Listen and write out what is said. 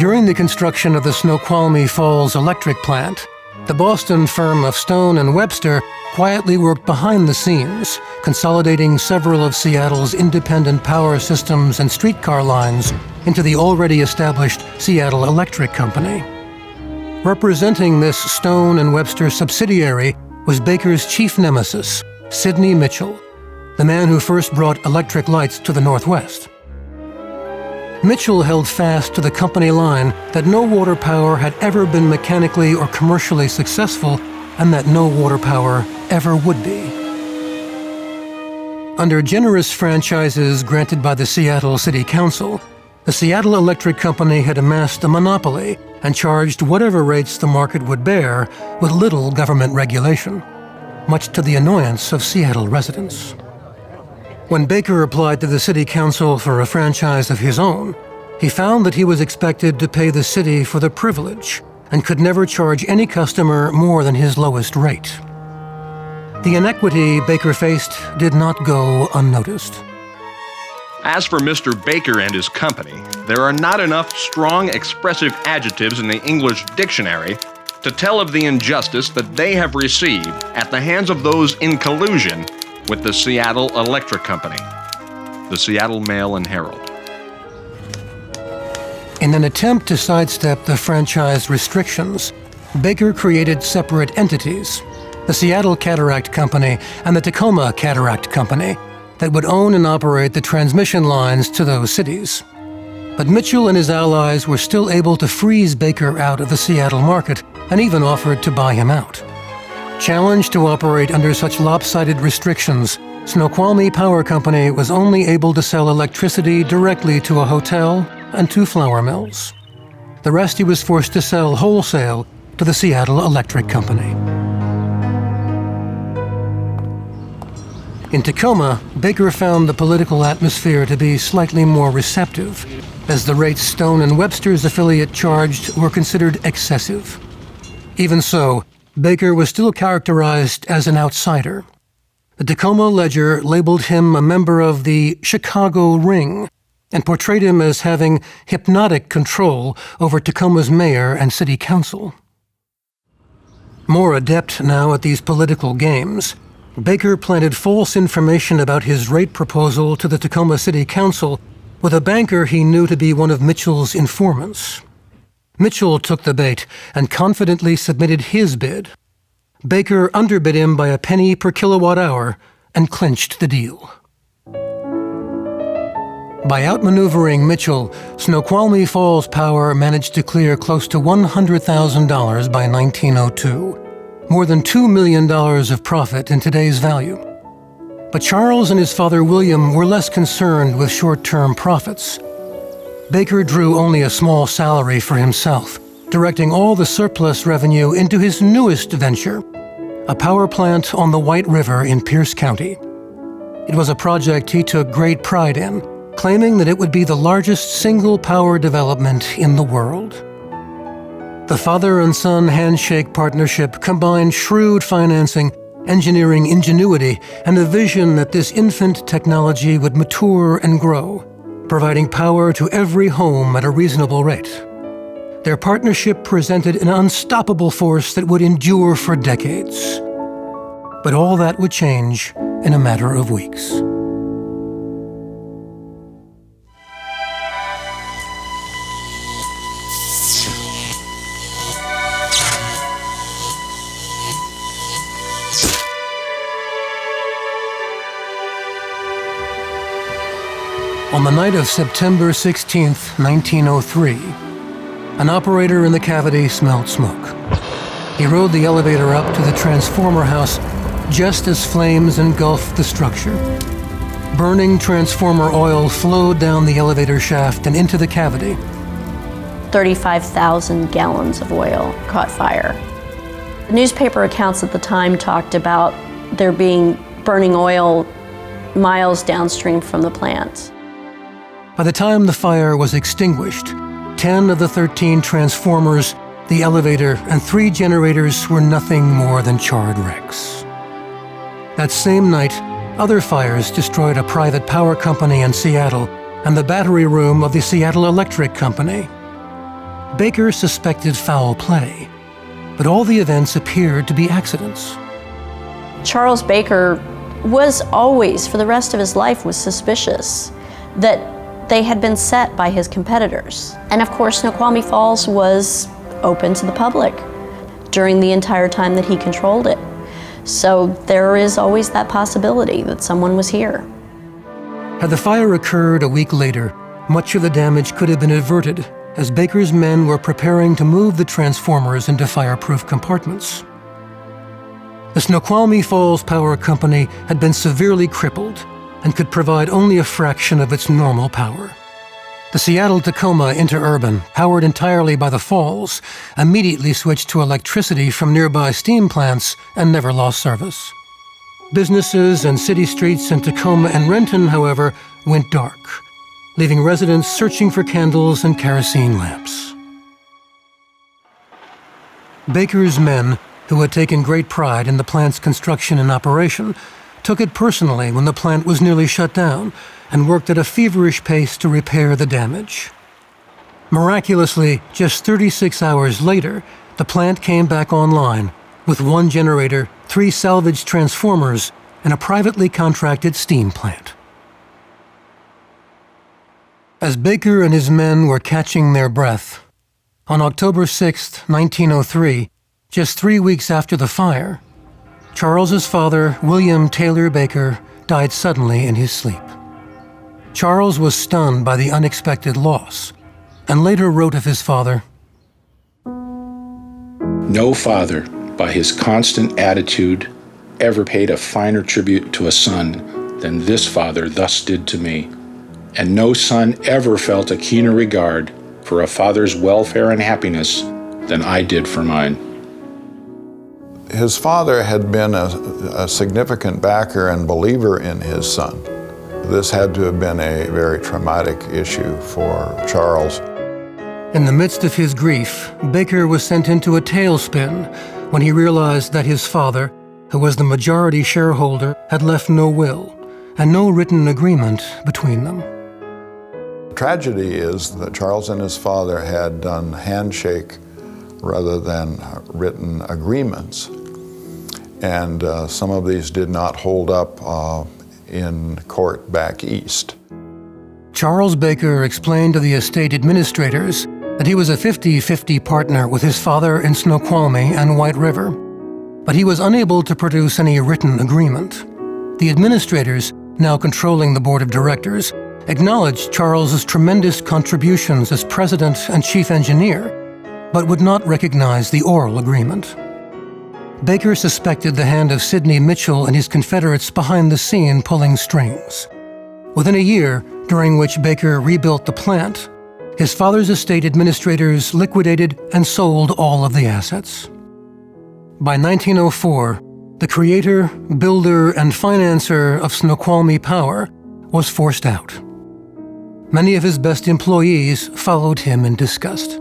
During the construction of the Snoqualmie Falls electric plant, the Boston firm of Stone and Webster quietly worked behind the scenes, consolidating several of Seattle's independent power systems and streetcar lines into the already established Seattle Electric Company. Representing this Stone and Webster subsidiary was Baker's chief nemesis, Sidney Mitchell, the man who first brought electric lights to the Northwest. Mitchell held fast to the company line that no water power had ever been mechanically or commercially successful, and that no water power ever would be. Under generous franchises granted by the Seattle City Council, the Seattle Electric Company had amassed a monopoly and charged whatever rates the market would bear with little government regulation, much to the annoyance of Seattle residents. When Baker applied to the City Council for a franchise of his own, he found that he was expected to pay the city for the privilege and could never charge any customer more than his lowest rate. The inequity Baker faced did not go unnoticed. As for Mr. Baker and his company, there are not enough strong expressive adjectives in the English dictionary to tell of the injustice that they have received at the hands of those in collusion with the Seattle Electric Company. The Seattle Mail and Herald. In an attempt to sidestep the franchise restrictions, Baker created separate entities, the Seattle Cataract Company and the Tacoma Cataract Company, that would own and operate the transmission lines to those cities. But Mitchell and his allies were still able to freeze Baker out of the Seattle market and even offered to buy him out. Challenged to operate under such lopsided restrictions, Snoqualmie Power Company was only able to sell electricity directly to a hotel and 2 flour mills. The rest he was forced to sell wholesale to the Seattle Electric Company. In Tacoma, Baker found the political atmosphere to be slightly more receptive, as the rates Stone and Webster's affiliate charged were considered excessive. Even so, Baker was still characterized as an outsider. The Tacoma Ledger labeled him a member of the Chicago Ring and portrayed him as having hypnotic control over Tacoma's mayor and city council. More adept now at these political games, Baker planted false information about his rate proposal to the Tacoma City Council with a banker he knew to be one of Mitchell's informants. Mitchell took the bait and confidently submitted his bid. Baker underbid him by a penny per kilowatt hour and clinched the deal. By outmaneuvering Mitchell, Snoqualmie Falls Power managed to clear close to $100,000 by 1902. More than $2 million of profit in today's value. But Charles and his father William were less concerned with short-term profits. Baker drew only a small salary for himself, directing all the surplus revenue into his newest venture, a power plant on the White River in Pierce County. It was a project he took great pride in, claiming that it would be the largest single power development in the world. The father and son handshake partnership combined shrewd financing, engineering ingenuity, and a vision that this infant technology would mature and grow, providing power to every home at a reasonable rate. Their partnership presented an unstoppable force that would endure for decades. But all that would change in a matter of weeks. On the night of September 16, 1903, an operator in the cavity smelled smoke. He rode the elevator up to the transformer house just as flames engulfed the structure. Burning transformer oil flowed down the elevator shaft and into the cavity. 35,000 gallons of oil caught fire. The newspaper accounts at the time talked about there being burning oil miles downstream from the plant. By the time the fire was extinguished, 10 of the 13 transformers, the elevator, and 3 generators were nothing more than charred wrecks. That same night, other fires destroyed a private power company in Seattle and the battery room of the Seattle Electric Company. Baker suspected foul play, but all the events appeared to be accidents. Charles Baker was always, for the rest of his life, was suspicious that they had been set by his competitors. And of course, Snoqualmie Falls was open to the public during the entire time that he controlled it. So there is always that possibility that someone was here. Had the fire occurred a week later, much of the damage could have been averted, as Baker's men were preparing to move the transformers into fireproof compartments. The Snoqualmie Falls Power Company had been severely crippled and could provide only a fraction of its normal power. The Seattle-Tacoma Interurban, powered entirely by the falls, immediately switched to electricity from nearby steam plants and never lost service. Businesses and city streets in Tacoma and Renton, however, went dark, leaving residents searching for candles and kerosene lamps. Baker's men, who had taken great pride in the plant's construction and operation, took it personally when the plant was nearly shut down and worked at a feverish pace to repair the damage. Miraculously, just 36 hours later, the plant came back online with one generator, 3 salvaged transformers, and a privately contracted steam plant. As Baker and his men were catching their breath, on October 6, 1903, just 3 weeks after the fire, Charles's father, William Taylor Baker, died suddenly in his sleep. Charles was stunned by the unexpected loss, and later wrote of his father, "No father, by his constant attitude, ever paid a finer tribute to a son than this father thus did to me, and no son ever felt a keener regard for a father's welfare and happiness than I did for mine." His father had been a significant backer and believer in his son. This had to have been a very traumatic issue for Charles. In the midst of his grief, Baker was sent into a tailspin when he realized that his father, who was the majority shareholder, had left no will and no written agreement between them. The tragedy is that Charles and his father had done handshake rather than written agreements. And some of these did not hold up in court back east. Charles Baker explained to the estate administrators that he was a 50-50 partner with his father in Snoqualmie and White River, but he was unable to produce any written agreement. The administrators, now controlling the board of directors, acknowledged Charles's tremendous contributions as president and chief engineer, but would not recognize the oral agreement. Baker suspected the hand of Sidney Mitchell and his Confederates behind the scene pulling strings. Within a year, during which Baker rebuilt the plant, his father's estate administrators liquidated and sold all of the assets. By 1904, the creator, builder, and financer of Snoqualmie Power was forced out. Many of his best employees followed him in disgust.